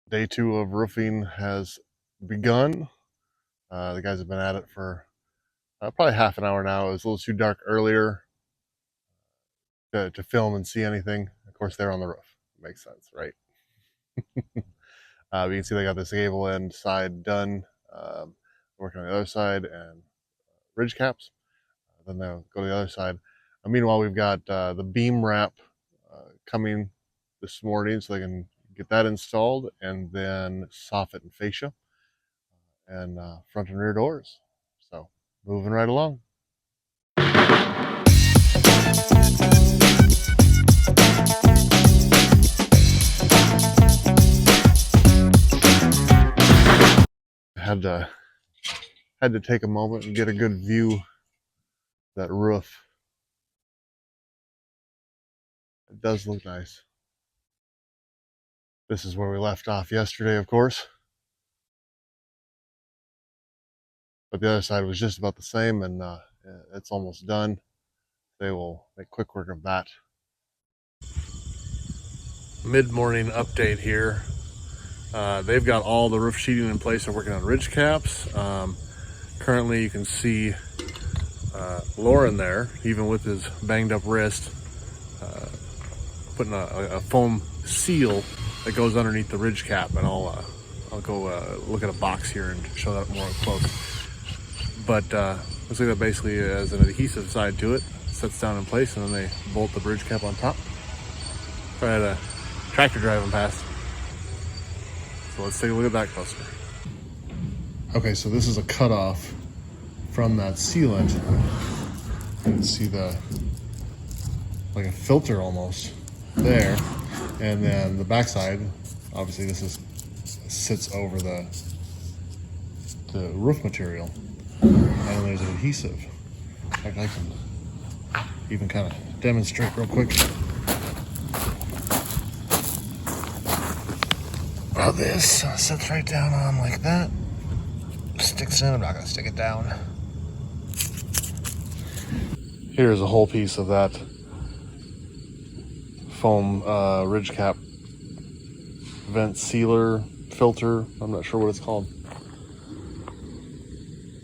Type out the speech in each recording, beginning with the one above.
Day 2 of roofing has begun. The guys have been at it for probably half an hour now. It was a little too dark earlier to film and see anything. Of course, they're on the roof. Makes sense, right? You can see they got this gable end side done. Working on the other side and ridge caps. Then they'll go to the other side. Meanwhile, we've got the beam wrap coming this morning so they can get that installed, and then soffit and fascia and front and rear doors. So moving right along. Had to take a moment and get a good view of that roof. It does look nice. This is where we left off yesterday, of course. But the other side was just about the same, and it's almost done. They will make quick work of that. Mid-morning update here. They've got all the roof sheeting in place. They're working on ridge caps. Currently, you can see Lauren there, even with his banged up wrist, putting a foam seal that goes underneath the ridge cap, and I'll go look at a box here and show that more up close. But looks like that basically has an adhesive side to it, sets down in place, and then they bolt the bridge cap on top. I had a tractor driving past, so let's take a look at that closer. Okay, so this is a cutoff from that sealant. You can see like a filter almost there, and then the backside, obviously this sits over the roof material, and there's an adhesive. In fact, I can even kind of demonstrate real quick how this sits right down on like that, sticks in. I'm not going to stick it down. Here's a whole piece of that foam ridge cap vent sealer filter. I'm not sure what it's called,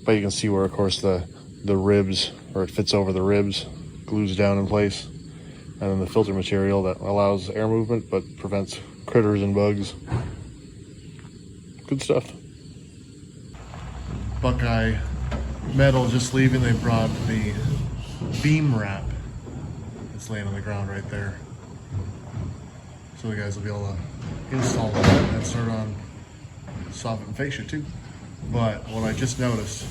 but you can see where, of course, the ribs, or it fits over the ribs, glues down in place, and then the filter material that allows air movement but prevents critters and bugs. Good stuff. Buckeye Metal just leaving. They brought the beam wrap. It's laying on the ground right there. So the guys will be able to install that and start on soffit and fascia too. But what I just noticed,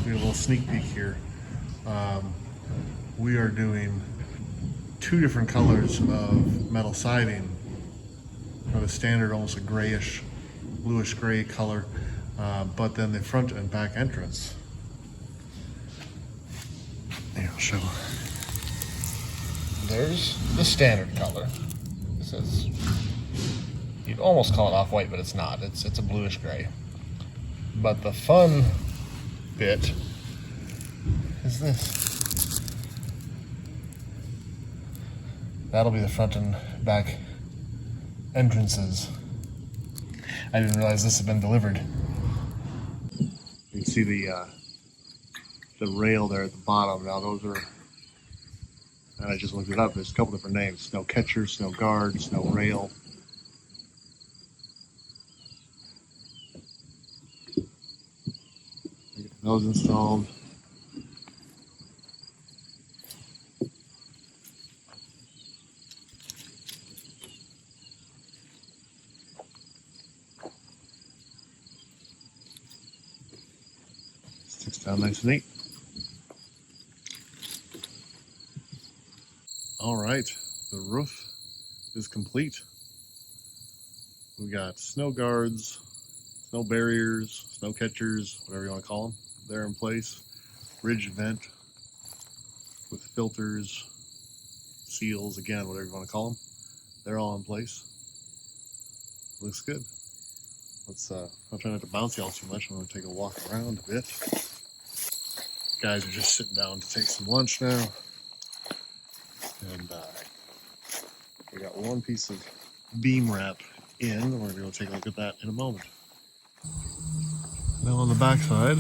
we have a little sneak peek here. We are doing 2 different colors of metal siding. The standard, almost a grayish, bluish gray color, but then the front and back entrance. Here, I'll show. There's the standard color. It says, you'd almost call it off-white, but it's not. It's a bluish gray. But the fun bit is this. That'll be the front and back entrances. I didn't realize this had been delivered. You can see the rail there at the bottom. Now those are, and I just looked it up, there's a couple different names: snow catcher, snow guard, snow rail. Get those installed. Sticks down nice and neat. All right, the roof is complete. We got snow guards, snow barriers, snow catchers, whatever you want to call them. They're in place. Ridge vent with filters, seals, again, whatever you want to call them. They're all in place. Looks good. Let's I'll try not to bounce y'all too much. I'm going to take a walk around a bit. Guys are just sitting down to take some lunch now. And we got one piece of beam wrap in. We're going to be able to take a look at that in a moment. Now on the back side,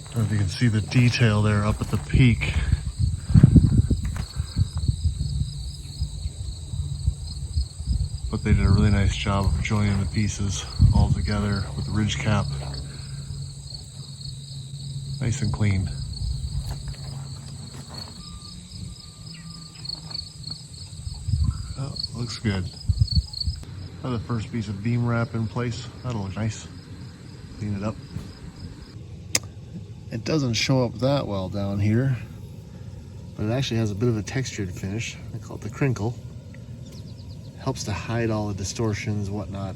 I don't know if you can see the detail there up at the peak. But they did a really nice job of joining the pieces all together with the ridge cap. Nice and clean. Oh, looks good. Got the first piece of beam wrap in place. That'll look nice. Clean it up. It doesn't show up that well down here, but it actually has a bit of a textured finish. I call it the crinkle. Helps to hide all the distortions, whatnot.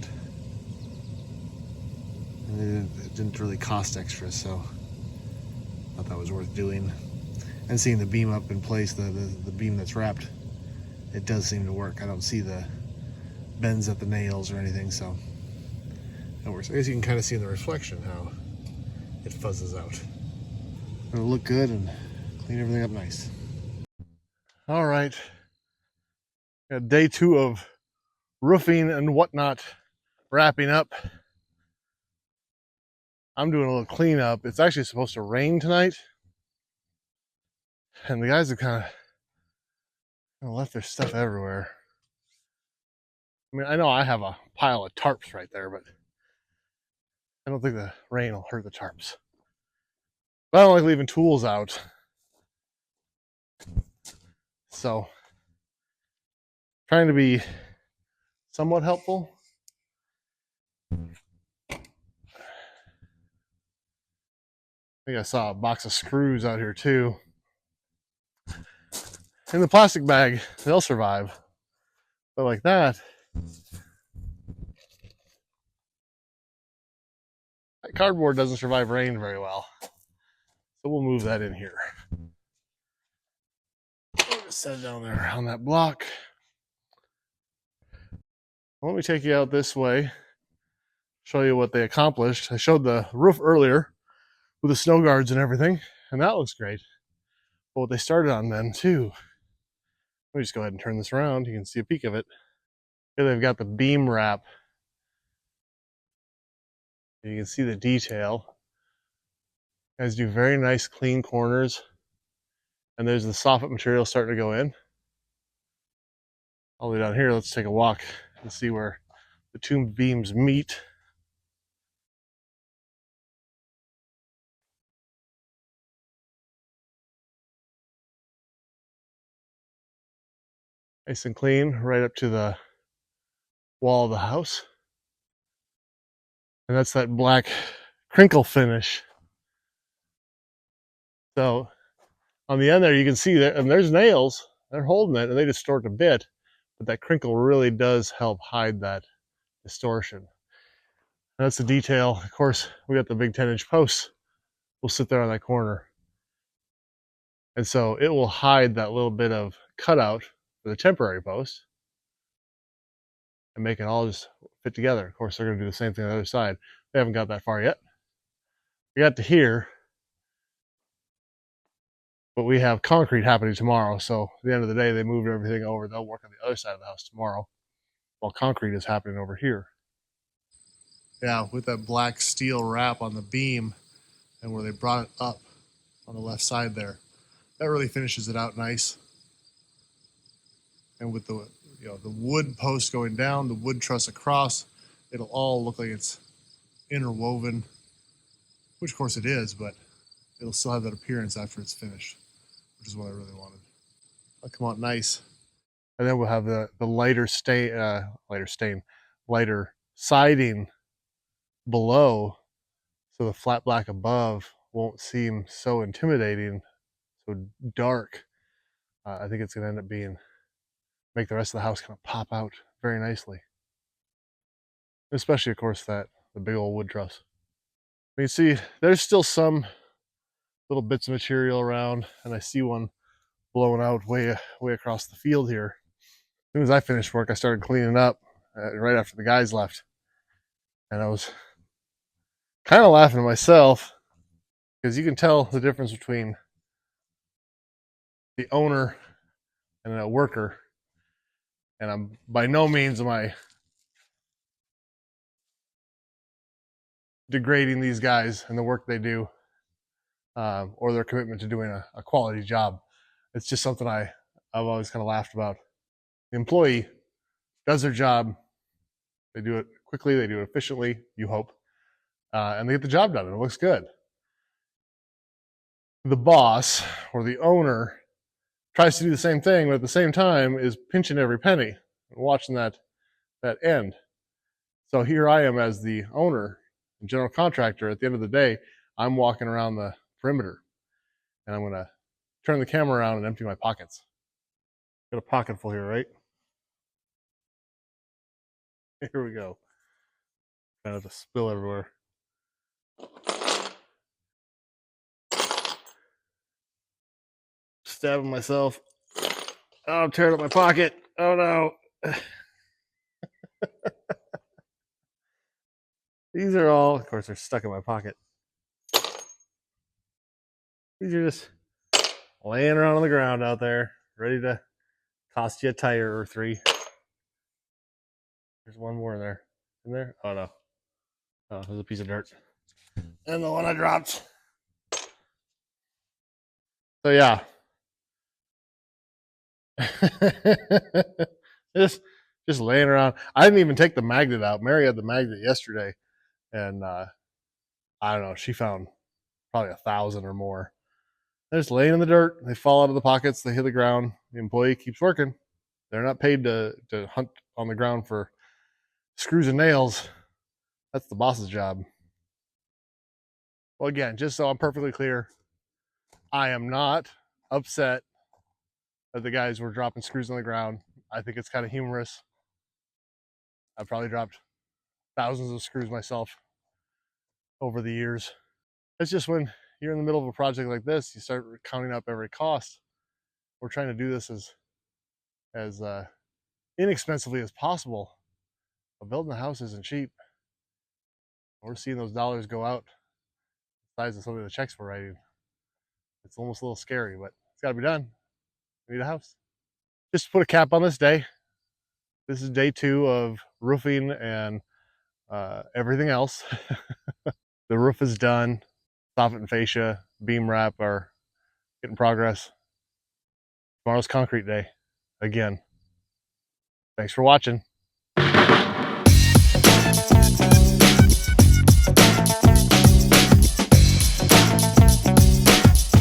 And it didn't really cost extra, so I thought that was worth doing. And seeing the beam up in place, the beam that's wrapped, it does seem to work. I don't see the bends at the nails or anything, so that works. I guess you can kind of see in the reflection how it fuzzes out. It'll look good and clean everything up nice. All right, got day 2 of roofing and whatnot wrapping up. I'm doing a little cleanup. It's actually supposed to rain tonight, and the guys have kind of left their stuff everywhere. I mean, I know I have a pile of tarps right there, but I don't think the rain will hurt the tarps. But I don't like leaving tools out. So, trying to be somewhat helpful. I think I saw a box of screws out here too. In the plastic bag, they'll survive. But like that cardboard doesn't survive rain very well. So we'll move that in here. Just set it down there on that block. Let me take you out this way, show you what they accomplished. I showed the roof earlier with the snow guards and everything, and that looks great. But what they started on then too, let me just go ahead and turn this around. You can see a peek of it. Here they've got the beam wrap. You can see the detail. Guys do very nice clean corners. And there's the Soffit material starting to go in. All the way down here, let's take a walk and see where the two beams meet. Nice and clean, right up to the wall of the house. And that's that black crinkle finish. So on the end there, you can see that, and there's nails. They're holding it, and they distort a bit, but that crinkle really does help hide that distortion. And that's the detail. Of course, we got the big 10-inch posts. We'll sit there on that corner. And so it will hide that little bit of cutout for the temporary post and make it all just fit together. Of course, they're going to do the same thing on the other side. They haven't got that far yet. We got to here, but we have concrete happening tomorrow. So at the end of the day, they moved everything over. They'll work on the other side of the house tomorrow while concrete is happening over here. Yeah, with that black steel wrap on the beam and where they brought it up on the left side there, that really finishes it out nice. And with the the wood post going down, the wood truss across, it'll all look like it's interwoven, which of course it is, but it'll still have that appearance after it's finished, which is what I really wanted. It'll come out nice. And then we'll have the lighter siding below, so the flat black above won't seem so intimidating, so dark. I think it's going to end up make the rest of the house kind of pop out very nicely. Especially, of course, the big old wood truss. You can see there's still some little bits of material around, and I see one blowing out way across the field here. As soon as I finished work, I started cleaning up right after the guys left. And I was kind of laughing at myself because you can tell the difference between the owner and a worker. And I'm by no means am I degrading these guys and the work they do, or their commitment to doing a quality job. It's just something I've always kind of laughed about. The employee does their job, they do it quickly, they do it efficiently, you hope, and they get the job done, and it looks good. The boss or the owner tries to do the same thing, but at the same time is pinching every penny and watching that end. So here I am as the owner and general contractor. At the end of the day, I'm walking around the perimeter, and I'm going to turn the camera around and empty my pockets. Got a pocket full here, right? Here we go. Kind of to spill everywhere. Stabbing myself. Oh, I'm tearing up my pocket. Oh no. These are all, of course, they're stuck in my pocket. These are just laying around on the ground out there, ready to cost you a tire or three. There's one more in there. In there? Oh no. Oh, there's a piece of dirt. And the one I dropped. So yeah. just laying around. I didn't even take the magnet out. Mary had the magnet yesterday, and I don't know. She found probably 1,000 or more. They're just laying in the dirt. They fall out of the pockets. They hit the ground. The employee keeps working. They're not paid to hunt on the ground for screws and nails. That's the boss's job. Well, again, just so I'm perfectly clear, I am not upset that the guys were dropping screws on the ground. I think it's kind of humorous. I've probably dropped thousands of screws myself over the years. It's just when you're in the middle of a project like this, you start counting up every cost. We're trying to do this as inexpensively as possible. But building a house isn't cheap. We're seeing those dollars go out the size of some of the checks we're writing. It's almost a little scary, but it's got to be done. We need a house. Just to put a cap on this day. This is day 2 of roofing and everything else. The roof is done. Soffit and fascia, beam wrap are getting progress. Tomorrow's concrete day again. Thanks for watching.